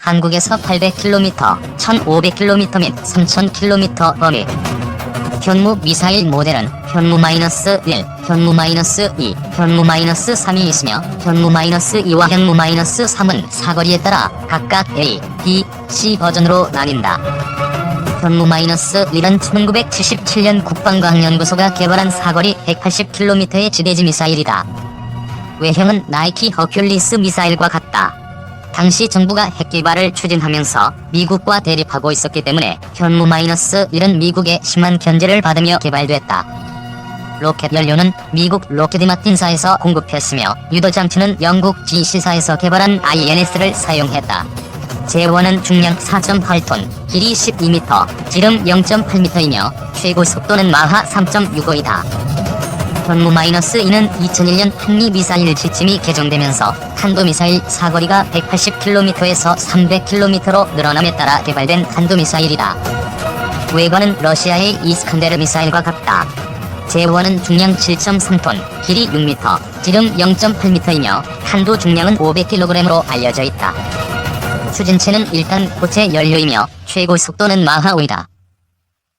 한국에서 800km, 1500km 및 3000km 범위. 현무 미사일 모델은 현무-1, 현무-2, 현무-3이 있으며 현무-2와 현무-3은 사거리에 따라 각각 A, B, C 버전으로 나뉜다. 현무-1은 1977년 국방과학연구소가 개발한 사거리 180km의 지대지 미사일이다. 외형은 나이키 허큘리스 미사일과 같다. 당시 정부가 핵 개발을 추진하면서 미국과 대립하고 있었기 때문에 현무-1은 미국의 심한 견제를 받으며 개발됐다. 로켓 연료는 미국 로키드 마틴사에서 공급했으며 유도장치는 영국 GC사에서 개발한 INS를 사용했다. 제1은 중량 4.8톤, 길이 12m, 지름 0.8m이며 최고 속도는 마하 3.65이다. 현무-2는 2001년 한미미사일 지침이 개정되면서 탄도미사일 사거리가 180km에서 300km로 늘어남에 따라 개발된 탄도미사일이다. 외관은 러시아의 이스칸데르 미사일과 같다. 제1은 중량 7.3톤, 길이 6m, 지름 0.8m이며 탄도 중량은 500kg으로 알려져 있다. 추진체는 1단 고체 연료이며 최고 속도는 마하 5이다.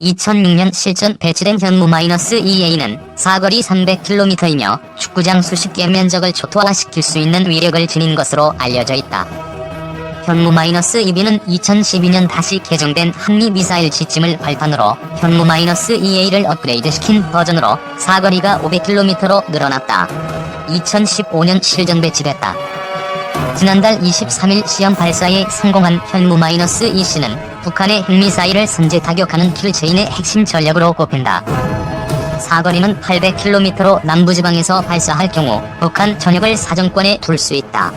2006년 실전 배치된 현무-2A는 사거리 300km이며 축구장 수십 개 면적을 초토화시킬 수 있는 위력을 지닌 것으로 알려져 있다. 현무-2B는 2012년 다시 개정된 한미미사일 지침을 발판으로 현무-2A를 업그레이드시킨 버전으로 사거리가 500km로 늘어났다. 2015년 실전 배치됐다. 지난달 23일 시험 발사에 성공한 현무-2C는 북한의 핵미사일을 선제 타격하는 킬체인의 핵심 전력으로 꼽힌다. 사거리는 800km로 남부지방에서 발사할 경우 북한 전역을 사정권에 둘 수 있다.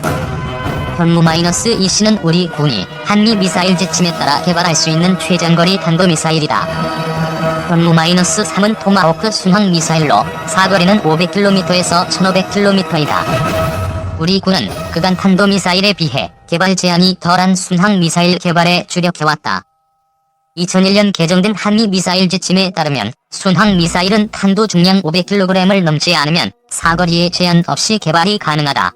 현무-2C는 우리 군이 한미미사일 지침에 따라 개발할 수 있는 최장거리 탄도미사일이다. 현무-3은 토마호크 순항미사일로 사거리는 500km에서 1500km이다. 우리 군은 그간 탄도미사일에 비해 개발 제한이 덜한 순항미사일 개발에 주력해왔다. 2001년 개정된 한미미사일 지침에 따르면 순항미사일은 탄도 중량 500kg을 넘지 않으면 사거리에 제한 없이 개발이 가능하다.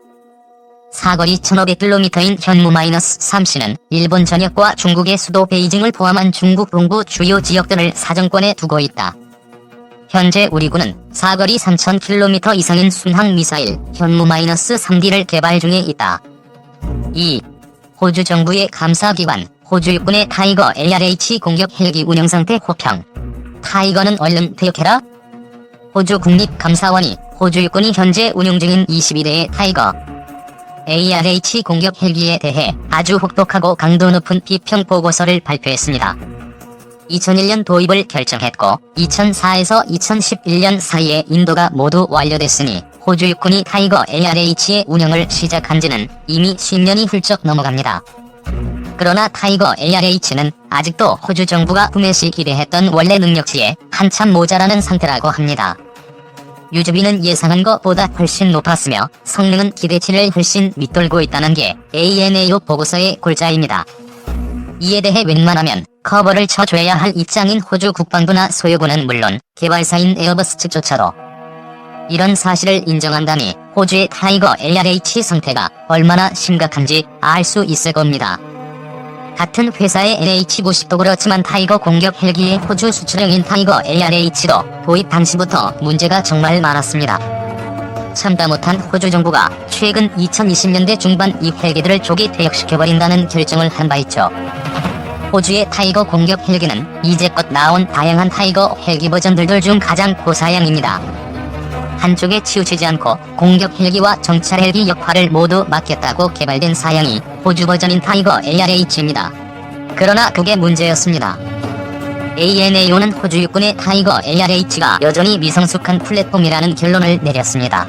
사거리 1500km인 현무-3C는 일본 전역과 중국의 수도 베이징을 포함한 중국 동부 주요 지역들을 사정권에 두고 있다. 현재 우리 군은 사거리 3000km 이상인 순항미사일 현무-3D를 개발 중에 있다. 2. 호주 정부의 감사기관 호주 육군의 타이거 ARH 공격 헬기 운영상태 호평. 타이거는 얼른 퇴역해라. 호주 국립감사원이 호주 육군이 현재 운용 중인 22대의 타이거 ARH 공격 헬기에 대해 아주 혹독하고 강도 높은 비평 보고서를 발표했습니다. 2001년 도입을 결정했고 2004에서 2011년 사이에 인도가 모두 완료됐으니 호주 육군이 타이거 ARH의 운영을 시작한 지는 이미 10년이 훌쩍 넘어갑니다. 그러나 타이거 ARH는 아직도 호주 정부가 구매 시 기대했던 원래 능력치에 한참 모자라는 상태라고 합니다. 유지비는 예상한 것보다 훨씬 높았으며 성능은 기대치를 훨씬 밑돌고 있다는 게 ANAO 보고서의 골자입니다. 이에 대해 웬만하면 커버를 쳐줘야 할 입장인 호주 국방부나 소유군은 물론 개발사인 에어버스 측조차도 이런 사실을 인정한다니 호주의 타이거 ARH 상태가 얼마나 심각한지 알 수 있을 겁니다. 같은 회사의 NH-90도 그렇지만 타이거 공격 헬기의 호주 수출형인 타이거 ARH도 도입 당시부터 문제가 정말 많았습니다. 참다 못한 호주 정부가 최근 2020년대 중반 이 헬기들을 조기 퇴역시켜버린다는 결정을 한 바 있죠. 호주의 타이거 공격 헬기는 이제껏 나온 다양한 타이거 헬기 버전들 중 가장 고사양입니다. 한쪽에 치우치지 않고 공격 헬기와 정찰 헬기 역할을 모두 맡겠다고 개발된 사양이 호주 버전인 타이거 ARH입니다. 그러나 그게 문제였습니다. ANAO는 호주 육군의 타이거 ARH가 여전히 미성숙한 플랫폼이라는 결론을 내렸습니다.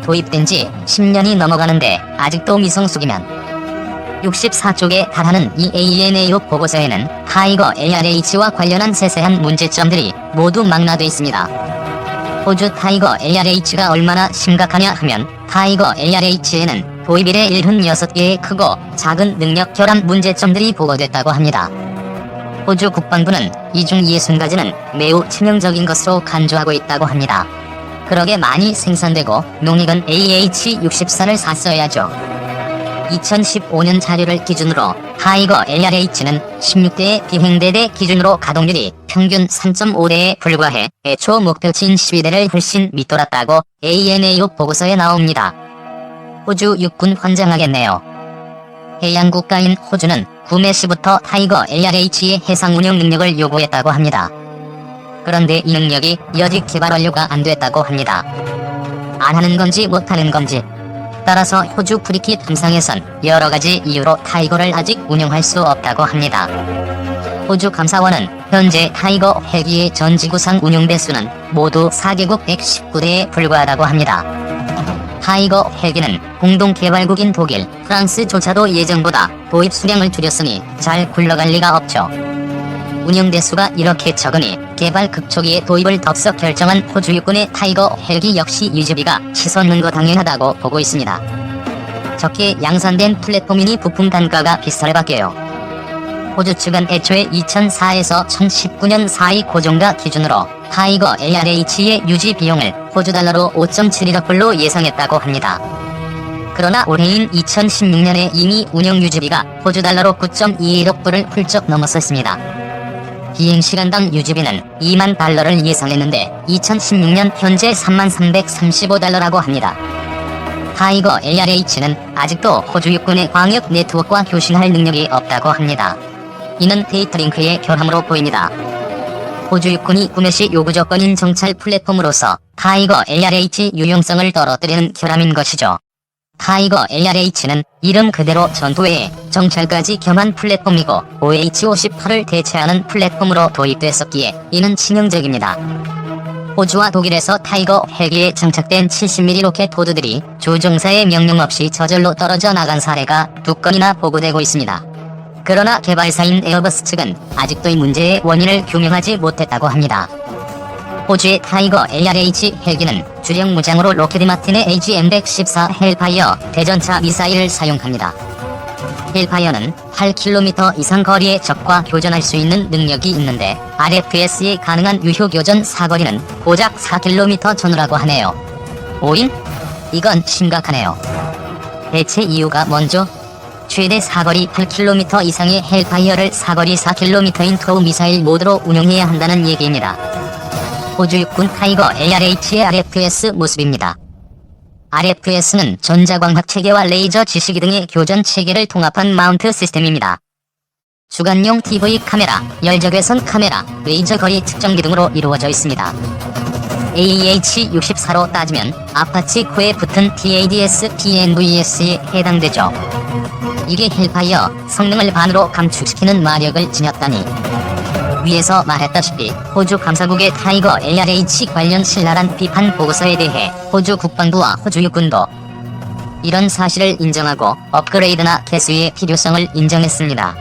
도입된 지 10년이 넘어가는데 아직도 미성숙이면 64쪽에 달하는 이 ANAO 보고서에는 타이거 ARH와 관련한 세세한 문제점들이 모두 망라돼 있습니다. 호주 타이거 ARH가 얼마나 심각하냐 하면 타이거 ARH에는 도입 이래 76개의 크고 작은 능력 결함 문제점들이 보고됐다고 합니다. 호주 국방부는 이 중 60가지는 매우 치명적인 것으로 간주하고 있다고 합니다. 그러게 많이 생산되고 농익은 AH-64를 샀어야죠. 2015년 자료를 기준으로 타이거 LRH는 16대의 비행대대 기준으로 가동률이 평균 3.5대에 불과해 애초 목표치인 12대를 훨씬 밑돌았다고 ANAO 보고서에 나옵니다. 호주 육군 환장하겠네요. 해양 국가인 호주는 구매 시부터 타이거 LRH의 해상 운영 능력을 요구했다고 합니다. 그런데 이 능력이 여직 개발 완료가 안 됐다고 합니다. 안 하는 건지 못하는 건지. 따라서 호주 프리킷 함상에선 여러가지 이유로 타이거를 아직 운영할 수 없다고 합니다. 호주 감사원은 현재 타이거 헬기의 전 지구상 운용 대수는 모두 4개국 119대에 불과하다고 합니다. 타이거 헬기는 공동개발국인 독일, 프랑스조차도 예정보다 도입 수량을 줄였으니 잘 굴러갈 리가 없죠. 운영 대수가 이렇게 적으니 개발 극초기에 도입을 덥석 결정한 호주 육군의 타이거 헬기 역시 유지비가 치솟는 거 당연하다고 보고 있습니다. 적게 양산된 플랫폼이니 부품 단가가 비쌀 밖에요. 호주 측은 애초에 2004에서 2019년 사이 고정가 기준으로 타이거 LRH의 유지 비용을 호주 달러로 5.71억 불로 예상했다고 합니다. 그러나 올해인 2016년에 이미 운영 유지비가 호주 달러로 9.21억 불을 훌쩍 넘었었습니다. 비행시간당 유지비는 2만 달러를 예상했는데 2016년 현재 3335달러라고 합니다. 타이거 LRH는 아직도 호주 육군의 광역 네트워크와 교신할 능력이 없다고 합니다. 이는 데이터링크의 결함으로 보입니다. 호주 육군이 구매 시 요구 조건인 정찰 플랫폼으로서 타이거 LRH 유용성을 떨어뜨리는 결함인 것이죠. 타이거 LRH는 이름 그대로 전투 외에 정찰까지 겸한 플랫폼이고 OH-58을 대체하는 플랫폼으로 도입됐었기에 이는 치명적입니다. 호주와 독일에서 타이거 헬기에 장착된 70mm 로켓 포드들이 조종사의 명령 없이 저절로 떨어져 나간 사례가 2건이나 보고되고 있습니다. 그러나 개발사인 에어버스 측은 아직도 이 문제의 원인을 규명하지 못했다고 합니다. 호주의 타이거 LRH 헬기는 주력 무장으로 로키드 마틴의 AGM-114 헬파이어 대전차 미사일을 사용합니다. 헬파이어는 8km 이상 거리의 적과 교전할 수 있는 능력이 있는데 RFS에 가능한 유효 교전 사거리는 고작 4km 전후라고 하네요. 오인? 이건 심각하네요. 대체 이유가 뭔죠? 최대 사거리 8km 이상의 헬파이어를 사거리 4km인 토우 미사일 모드로 운용해야 한다는 얘기입니다. 호주 육군 타이거 LRH의 RFS 모습입니다. RFS는 전자광학 체계와 레이저 지시기 등의 교전 체계를 통합한 마운트 시스템입니다. 주간용 TV 카메라, 열적외선 카메라, 레이저 거리 측정기 등으로 이루어져 있습니다. AH-64로 따지면 아파치 코에 붙은 TADS PNVS에 해당되죠. 이게 헬파이어 성능을 반으로 감축시키는 마력을 지녔다니. 위에서 말했다시피 호주 감사국의 타이거 LRH 관련 신랄한 비판 보고서에 대해 호주 국방부와 호주 육군도 이런 사실을 인정하고 업그레이드나 개수의 필요성을 인정했습니다.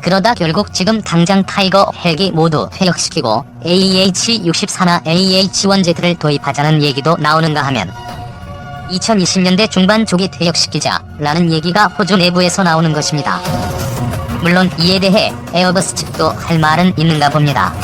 그러다 결국 지금 당장 타이거 헬기 모두 퇴역시키고 AH-64나 AH-1Z를 도입하자는 얘기도 나오는가 하면 2020년대 중반 조기 퇴역시키자 라는 얘기가 호주 내부에서 나오는 것입니다. 물론 이에 대해 에어버스 측도 할 말은 있는가 봅니다.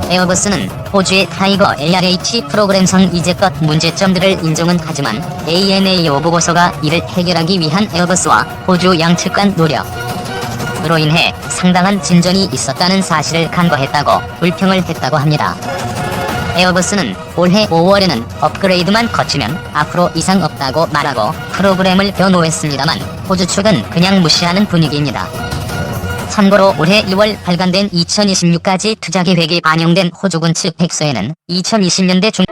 에어버스는 호주의 타이거 LRH 프로그램상 이제껏 문제점들을 인정은 하지만 ANAO 보고서가 이를 해결하기 위한 에어버스와 호주 양측 간 노력으로 인해 상당한 진전이 있었다는 사실을 간과했다고 불평을 했다고 합니다. 에어버스는 올해 5월에는 업그레이드만 거치면 앞으로 이상 없다고 말하고 프로그램을 변호했습니다만 호주 측은 그냥 무시하는 분위기입니다. 참고로 올해 2월 발간된 2026까지 투자계획이 반영된 호주군 측 백서에는 2020년대 중